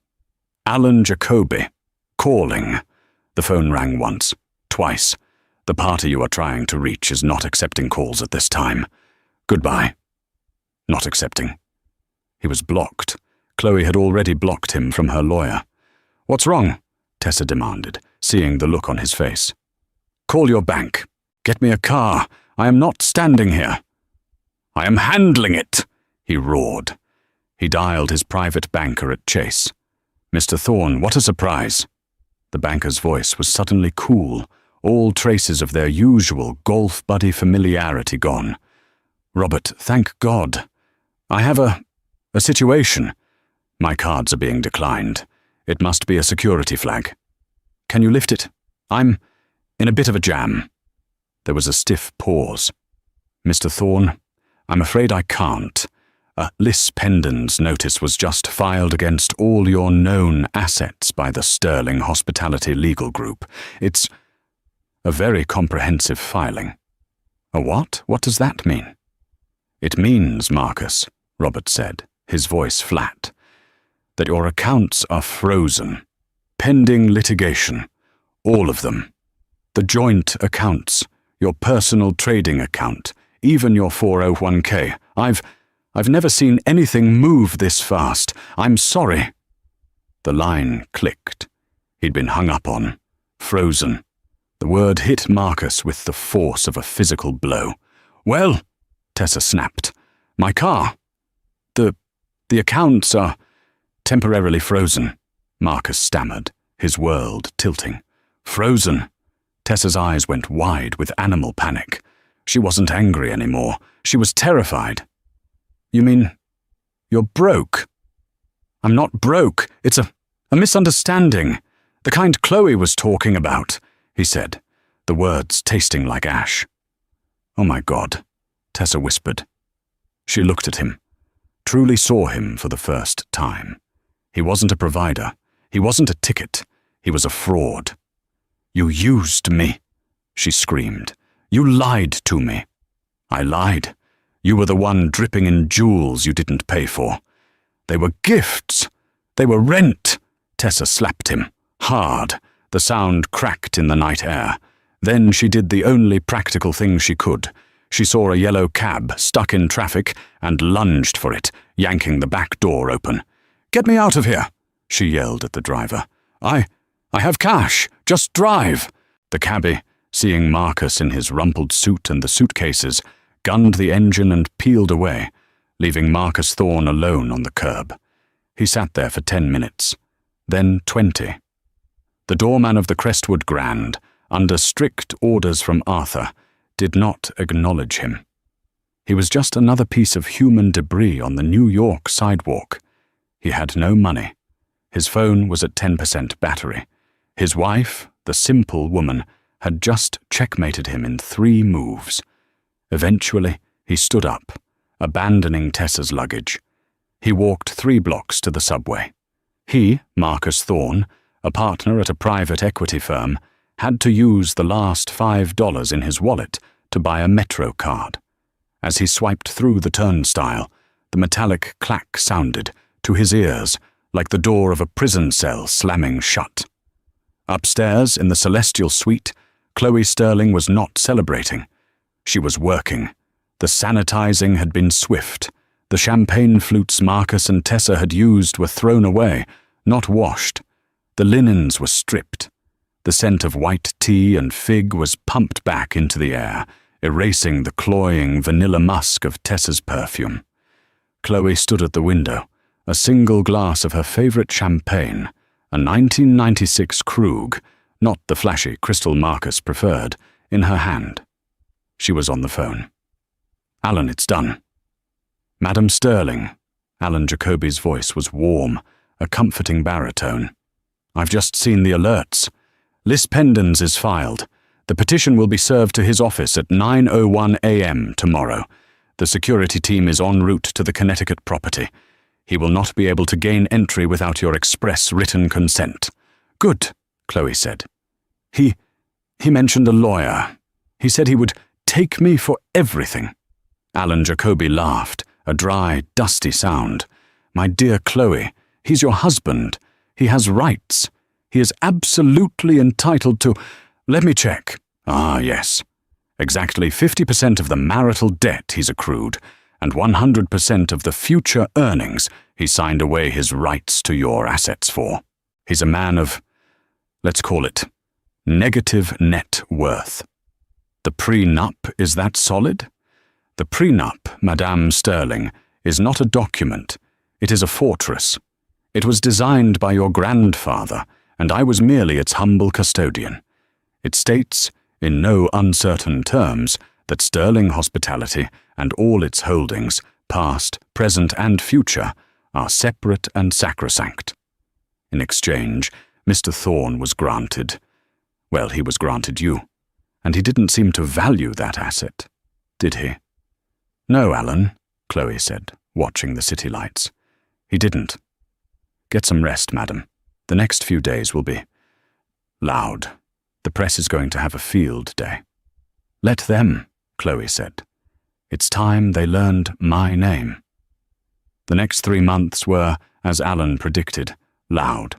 "Alan Jacoby. Calling." The phone rang once, twice. The party you are trying to reach is not accepting calls at this time. Goodbye. Not accepting. He was blocked. Chloe had already blocked him from her lawyer. What's wrong? Tessa demanded, seeing the look on his face. Call your bank. Get me a car. I am not standing here. I am handling it, he roared. He dialed his private banker at Chase. Mr. Thorne, what a surprise. The banker's voice was suddenly cool, all traces of their usual golf buddy familiarity gone. Robert, thank God. I have a situation. My cards are being declined. It must be a security flag. Can you lift it? I'm in a bit of a jam. There was a stiff pause. Mr. Thorne, I'm afraid I can't. Liss Pendon's notice was just filed against all your known assets by the Sterling Hospitality Legal Group. It's a very comprehensive filing. A what? What does that mean? It means, Marcus, Robert said, his voice flat, that your accounts are frozen, pending litigation, all of them. The joint accounts, your personal trading account, even your 401k. I've never seen anything move this fast. I'm sorry. The line clicked. He'd been hung up on, frozen. The word hit Marcus with the force of a physical blow. Well, Tessa snapped. My car. The accounts are temporarily frozen, Marcus stammered, his world tilting. Frozen. Tessa's eyes went wide with animal panic. She wasn't angry anymore. She was terrified. You mean, you're broke? I'm not broke. It's a misunderstanding. The kind Chloe was talking about, he said, the words tasting like ash. Oh my God, Tessa whispered. She looked at him, truly saw him for the first time. He wasn't a provider. He wasn't a ticket. He was a fraud. You used me, she screamed. You lied to me. I lied. You were the one dripping in jewels you didn't pay for. They were gifts. They were rent. Tessa slapped him, hard. The sound cracked in the night air. Then she did the only practical thing she could. She saw a yellow cab stuck in traffic and lunged for it, yanking the back door open. Get me out of here, she yelled at the driver. I have cash. Just drive. The cabbie, seeing Marcus in his rumpled suit and the suitcases, gunned the engine and peeled away, leaving Marcus Thorne alone on the curb. He sat there for 10 minutes, then 20. The doorman of the Crestwood Grand, under strict orders from Arthur, did not acknowledge him. He was just another piece of human debris on the New York sidewalk. He had no money. His phone was at 10% battery. His wife, the simple woman, had just checkmated him in 3 moves. Eventually, he stood up, abandoning Tessa's luggage. He walked 3 blocks to the subway. He, Marcus Thorne, a partner at a private equity firm, had to use the last $5 in his wallet to buy a Metro card. As he swiped through the turnstile, the metallic clack sounded, to his ears, like the door of a prison cell slamming shut. Upstairs, in the celestial suite, Chloe Sterling was not celebrating. She was working. The sanitizing had been swift. The champagne flutes Marcus and Tessa had used were thrown away, not washed. The linens were stripped. The scent of white tea and fig was pumped back into the air, erasing the cloying vanilla musk of Tessa's perfume. Chloe stood at the window, a single glass of her favorite champagne, a 1996 Krug, not the flashy crystal Marcus preferred, in her hand. She was on the phone. Alan, it's done. Madam Sterling. Alan Jacoby's voice was warm, a comforting baritone. I've just seen the alerts. Liss Pendon's is filed. The petition will be served to his office at 9:01 a.m. tomorrow. The security team is en route to the Connecticut property. He will not be able to gain entry without your express written consent. Good, Chloe said. He mentioned a lawyer. He said he would take me for everything. Alan Jacoby laughed, a dry, dusty sound. My dear Chloe, he's your husband. He has rights. He is absolutely entitled to... Let me check. Ah, yes. Exactly 50% of the marital debt he's accrued, and 100% of the future earnings he signed away his rights to your assets for. He's a man of, let's call it, negative net worth. The prenup, is that solid? The prenup, Madame Sterling, is not a document. It is a fortress. It was designed by your grandfather, and I was merely its humble custodian. It states, in no uncertain terms, that Sterling Hospitality and all its holdings, past, present, and future, are separate and sacrosanct. In exchange, Mr. Thorne was granted, well, he was granted you, and he didn't seem to value that asset, did he? No, Alan, Chloe said, watching the city lights. He didn't. Get some rest, madam. The next few days will be loud. The press is going to have a field day. Let them, Chloe said. It's time they learned my name. The next 3 months were, as Alan predicted, loud.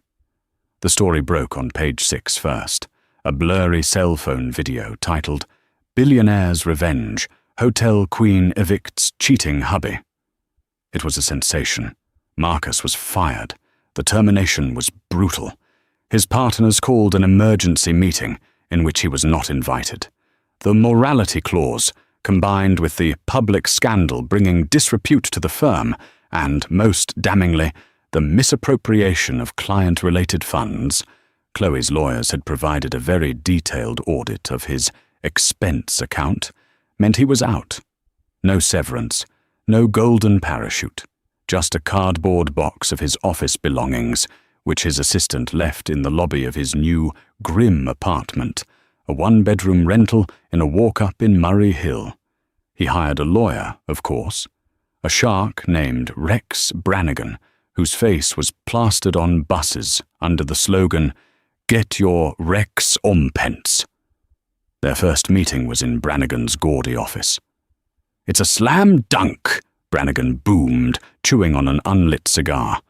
The story broke on page 6 first, a blurry cell phone video titled Billionaire's Revenge, Hotel Queen Evicts Cheating Hubby. It was a sensation. Marcus was fired. The termination was brutal. His partners called an emergency meeting in which he was not invited. The morality clause, combined with the public scandal bringing disrepute to the firm, and, most damningly, the misappropriation of client-related funds, Chloe's lawyers had provided a very detailed audit of his expense account, meant he was out. No severance, no golden parachute, just a cardboard box of his office belongings, which his assistant left in the lobby of his new, grim apartment, a one-bedroom rental in a walk-up in Murray Hill. He hired a lawyer, of course, a shark named Rex Brannigan, whose face was plastered on buses under the slogan, "Get your Rex Ompence." Their first meeting was in Brannigan's gaudy office. "It's a slam dunk," Brannigan boomed, chewing on an unlit cigar.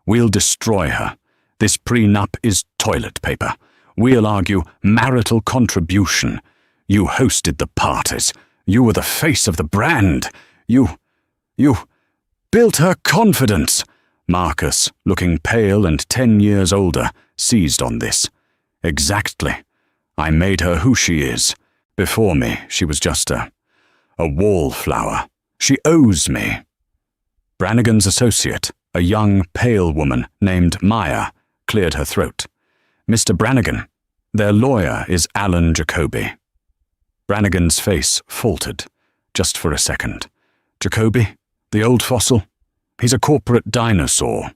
"We'll destroy her. This prenup is toilet paper. We'll argue marital contribution. You hosted the parties. You were the face of the brand. You built her confidence." Marcus, looking pale and 10 years older, seized on this. "Exactly. I made her who she is. Before me, she was just a wallflower. She owes me." Brannigan's associate, a young, pale woman named Maya, cleared her throat. "Mr. Brannigan, their lawyer is Alan Jacoby." Brannigan's face faltered, just for a second. "Jacoby? The old fossil? He's a corporate dinosaur.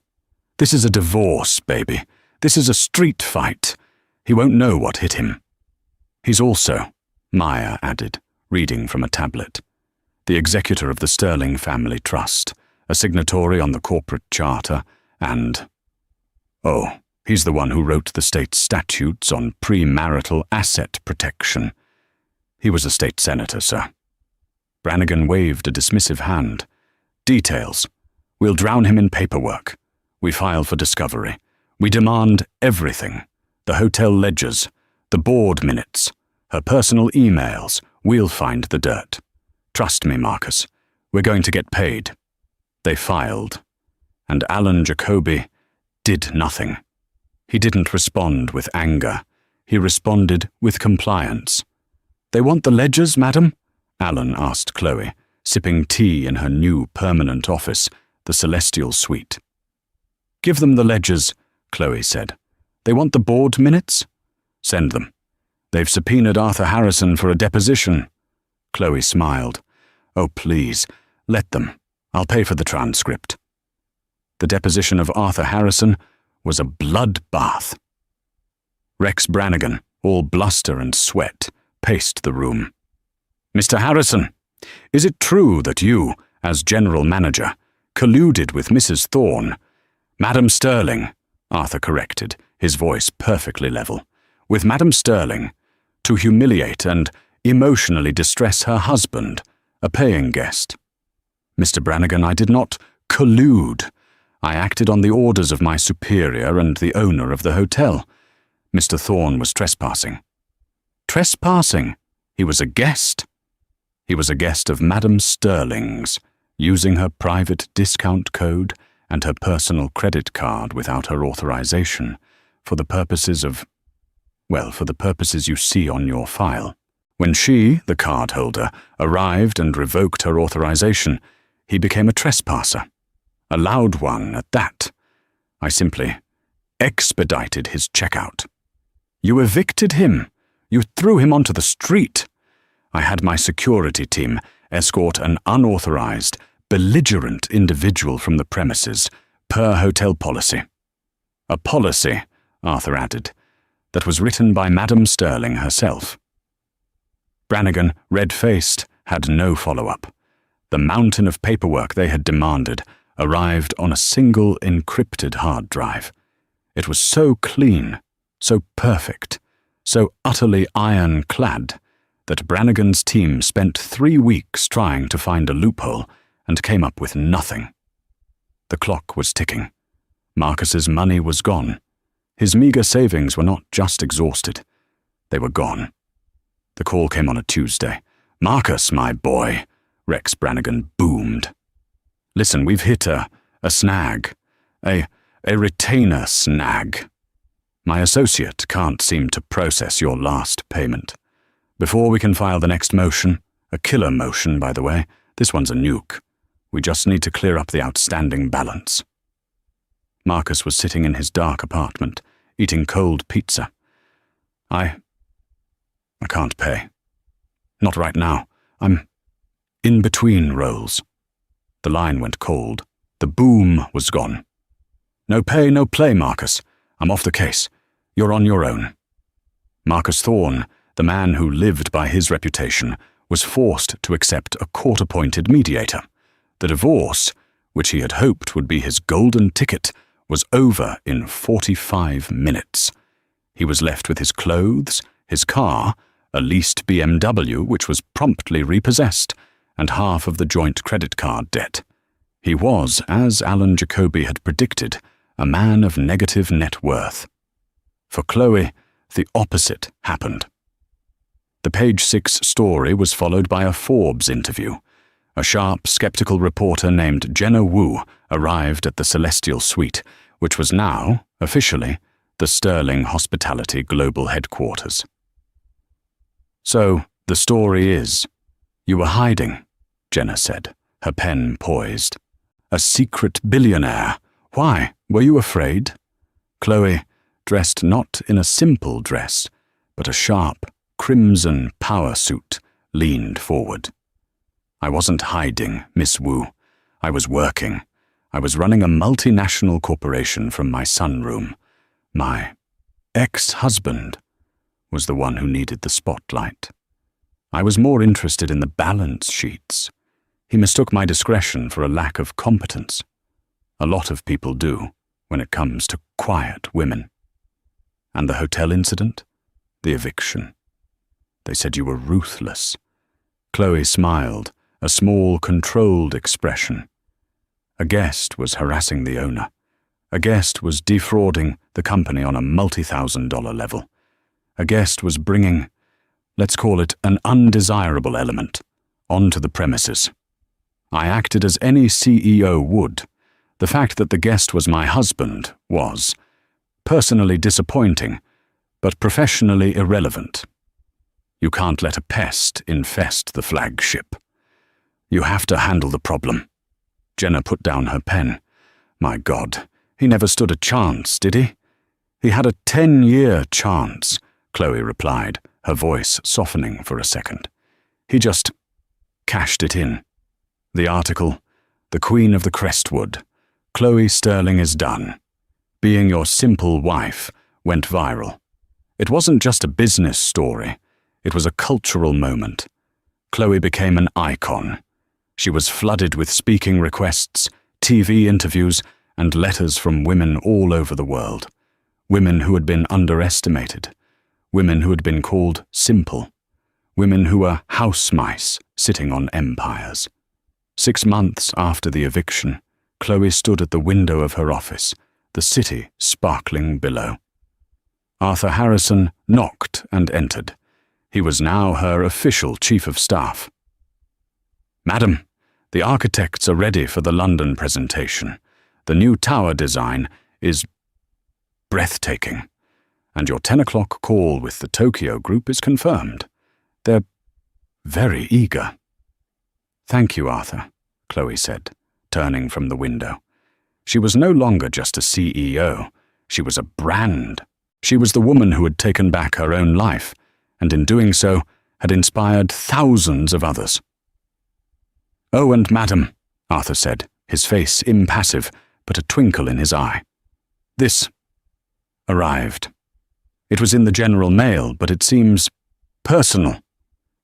This is a divorce, baby. This is a street fight. He won't know what hit him." "He's also," Maya added, reading from a tablet, "the executor of the Sterling Family Trust, a signatory on the corporate charter, and... oh, he's the one who wrote the state statutes on premarital asset protection. He was a state senator, sir." Brannigan waved a dismissive hand. "Details. We'll drown him in paperwork. We file for discovery. We demand everything. The hotel ledgers, the board minutes, her personal emails. We'll find the dirt. Trust me, Marcus. We're going to get paid." They filed. And Alan Jacoby did nothing. He didn't respond with anger. He responded with compliance. "They want the ledgers, madam?" Alan asked Chloe, sipping tea in her new permanent office, the Celestial Suite. "Give them the ledgers," Chloe said. "They want the board minutes?" "Send them. They've subpoenaed Arthur Harrison for a deposition." Chloe smiled. "Oh, please, let them. I'll pay for the transcript." The deposition of Arthur Harrison was a bloodbath. Rex Brannigan, all bluster and sweat, paced the room. "Mr. Harrison, is it true that you, as general manager, colluded with Mrs. Thorne?" "Madam Sterling," Arthur corrected, his voice perfectly level. "With Madam Sterling, to humiliate and emotionally distress her husband, a paying guest." "Mr. Brannigan, I did not collude. I acted on the orders of my superior and the owner of the hotel. Mr. Thorne was trespassing." trespassing. He was a guest. He was a guest of Madame Sterling's, using her private discount code and her personal credit card without her authorization, for the purposes you see on your file. When she, the cardholder, arrived and revoked her authorization, he became a trespasser. A loud one at that. I simply expedited his checkout. You evicted him. You threw him onto the street. I had my security team escort an unauthorized, belligerent individual from the premises, per hotel policy. A policy, Arthur added, that was written by Madame Sterling herself. Brannigan, red-faced, had no follow-up. The mountain of paperwork they had demanded arrived on a single encrypted hard drive. It was so clean, so perfect, so utterly ironclad that Brannigan's team spent 3 weeks trying to find a loophole and came up with nothing. The clock was ticking. Marcus's money was gone. His meager savings were not just exhausted. They were gone. The call came on a Tuesday. "Marcus, my boy," Rex Brannigan boomed. "Listen, we've hit a snag. A retainer snag. My associate can't seem to process your last payment. Before we can file the next motion, a killer motion, by the way, this one's a nuke, we just need to clear up the outstanding balance." Marcus was sitting in his dark apartment, eating cold pizza. I can't pay. Not right now. I'm in between roles. The line went cold. The boom was gone. "No pay, no play, Marcus. I'm off the case. You're on your own." Marcus Thorne, the man who lived by his reputation, was forced to accept a court-appointed mediator. The divorce, which he had hoped would be his golden ticket, was over in 45 minutes. He was left with his clothes, his car, a leased BMW which was promptly repossessed, and half of the joint credit card debt. He was, as Alan Jacoby had predicted, a man of negative net worth. For Chloe, the opposite happened. The Page 6 story was followed by a Forbes interview. A sharp, skeptical reporter named Jenna Wu arrived at the Celestial Suite, which was now, officially, the Sterling Hospitality Global Headquarters. "So, the story is, you were hiding," Jenna said, her pen poised. "A secret billionaire. Why? Were you afraid?" Chloe, dressed not in a simple dress, but a sharp, crimson power suit, leaned forward. "I wasn't hiding, Miss Wu. I was working. I was running a multinational corporation from my sunroom. My ex-husband was the one who needed the spotlight. I was more interested in the balance sheets. He mistook my discretion for a lack of competence. A lot of people do when it comes to quiet women. And the hotel incident? The eviction. They said you were ruthless." Chloe smiled, a small, controlled expression. A guest was harassing the owner. A guest was defrauding the company on a multi-$1,000 level. A guest was bringing, let's call it an undesirable element, onto the premises. I acted as any CEO would. The fact that the guest was my husband was personally disappointing, but professionally irrelevant. You can't let a pest infest the flagship. You have to handle the problem. Jenna put down her pen. My God, he never stood a chance, did he? He had a 10-year chance, Chloe replied, her voice softening for a second. He just cashed it in. The article, "The Queen of the Crestwood, Chloe Sterling is done. Being your simple wife," went viral. It wasn't just a business story. It was a cultural moment. Chloe became an icon. She was flooded with speaking requests, TV interviews, and letters from women all over the world. Women who had been underestimated. Women who had been called simple. Women who were house mice sitting on empires. 6 months after the eviction, Chloe stood at the window of her office, the city sparkling below. Arthur Harrison knocked and entered. He was now her official chief of staff. "Madam, the architects are ready for the London presentation. The new tower design is breathtaking, and your 10 o'clock call with the Tokyo group is confirmed. They're very eager." "Thank you, Arthur," Chloe said, turning from the window. She was no longer just a CEO. She was a brand. She was the woman who had taken back her own life, and in doing so had inspired thousands of others. "Oh, and madam," Arthur said, his face impassive, but a twinkle in his eye. "This arrived. It was in the General Mail, but it seems personal."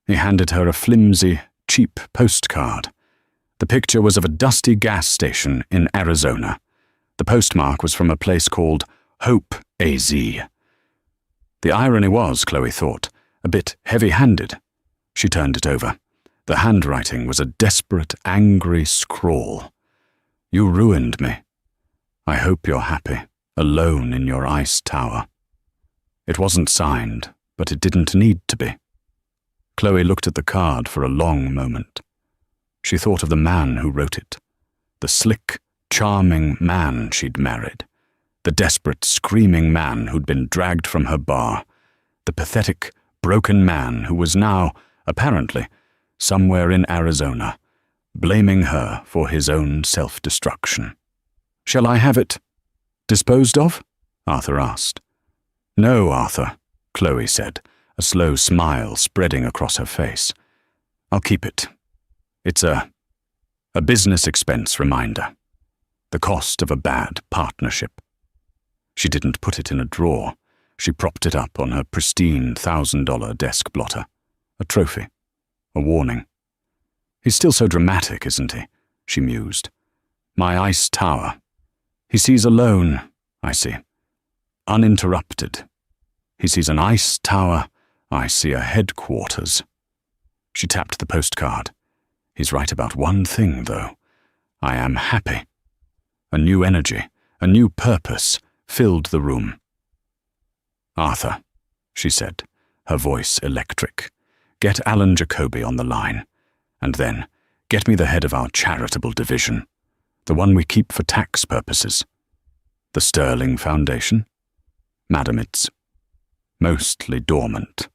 He handed her a flimsy, cheap postcard. The picture was of a dusty gas station in Arizona. The postmark was from a place called Hope, AZ. The irony was, Chloe thought, a bit heavy-handed. She turned it over. The handwriting was a desperate, angry scrawl. "You ruined me. I hope you're happy, alone in your ice tower." It wasn't signed, but it didn't need to be. Chloe looked at the card for a long moment. She thought of the man who wrote it, the slick, charming man she'd married, the desperate, screaming man who'd been dragged from her bar, the pathetic, broken man who was now, apparently, somewhere in Arizona, blaming her for his own self-destruction. "Shall I have it disposed of?" Arthur asked. "No, Arthur," Chloe said, a slow smile spreading across her face. "I'll keep it. It's a business expense reminder. The cost of a bad partnership." She didn't put it in a drawer. She propped it up on her pristine $1,000 desk blotter. A trophy. A warning. "He's still so dramatic, isn't he?" she mused. "My ice tower. He sees alone, I see. Uninterrupted. He sees an ice tower, I see a headquarters." She tapped the postcard. "He's right about one thing, though. I am happy." A new energy, a new purpose, filled the room. "Arthur," she said, her voice electric, "get Alan Jacoby on the line. And then, get me the head of our charitable division, the one we keep for tax purposes." "The Sterling Foundation?" "Madam, it's mostly dormant.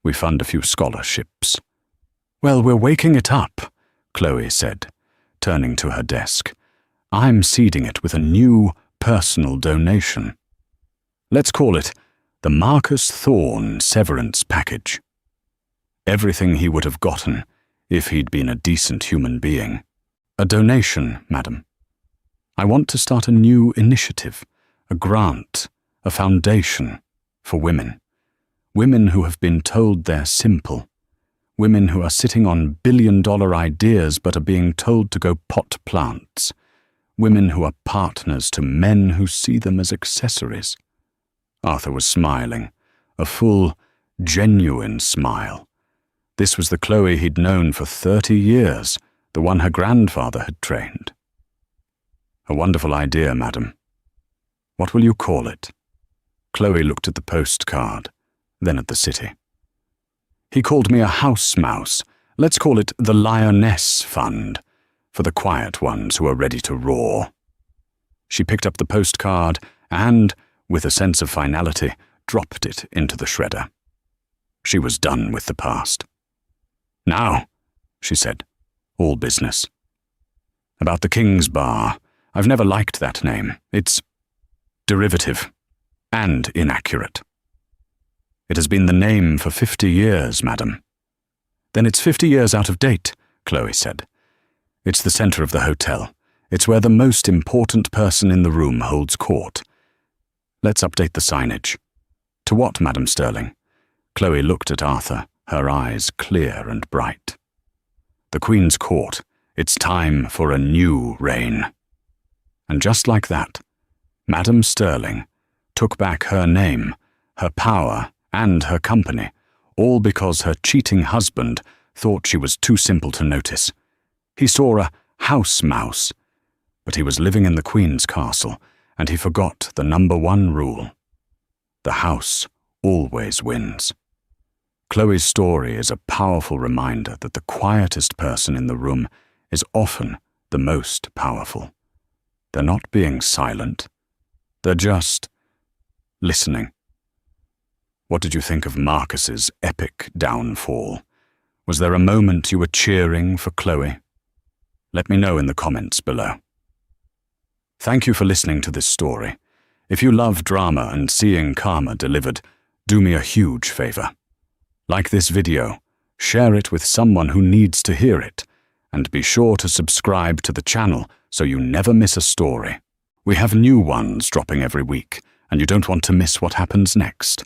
We fund a few scholarships." "Well, we're waking it up," Chloe said, turning to her desk. "I'm seeding it with a new personal donation. Let's call it the Marcus Thorne Severance Package. Everything he would have gotten if he'd been a decent human being. A donation, madam. I want to start a new initiative, a grant, a foundation for women. Women who have been told they're simple. Women who are sitting on billion-dollar ideas but are being told to go pot plants. Women who are partners to men who see them as accessories." Arthur was smiling, a full, genuine smile. This was the Chloe he'd known for 30 years, the one her grandfather had trained. "A wonderful idea, madam. What will you call it?" Chloe looked at the postcard, then at the city. "He called me a house mouse. Let's call it the Lioness Fund, for the quiet ones who are ready to roar." She picked up the postcard and, with a sense of finality, dropped it into the shredder. She was done with the past. "Now," she said, "all business. About the King's Bar, I've never liked that name. It's derivative and inaccurate. It has been the name for 50 years, madam." "Then it's 50 years out of date," Chloe said. "It's the center of the hotel. It's where the most important person in the room holds court. Let's update the signage." "To what, Madam Sterling?" Chloe looked at Arthur, her eyes clear and bright. "The Queen's Court. It's time for a new reign." And just like that, Madam Sterling took back her name, her power, and her company, all because her cheating husband thought she was too simple to notice. He saw a house mouse, but he was living in the Queen's castle, and he forgot the #1 rule. The house always wins. Chloe's story is a powerful reminder that the quietest person in the room is often the most powerful. They're not being silent. They're just listening. What did you think of Marcus's epic downfall? Was there a moment you were cheering for Chloe? Let me know in the comments below. Thank you for listening to this story. If you love drama and seeing karma delivered, do me a huge favor. Like this video, share it with someone who needs to hear it, and be sure to subscribe to the channel so you never miss a story. We have new ones dropping every week, and you don't want to miss what happens next.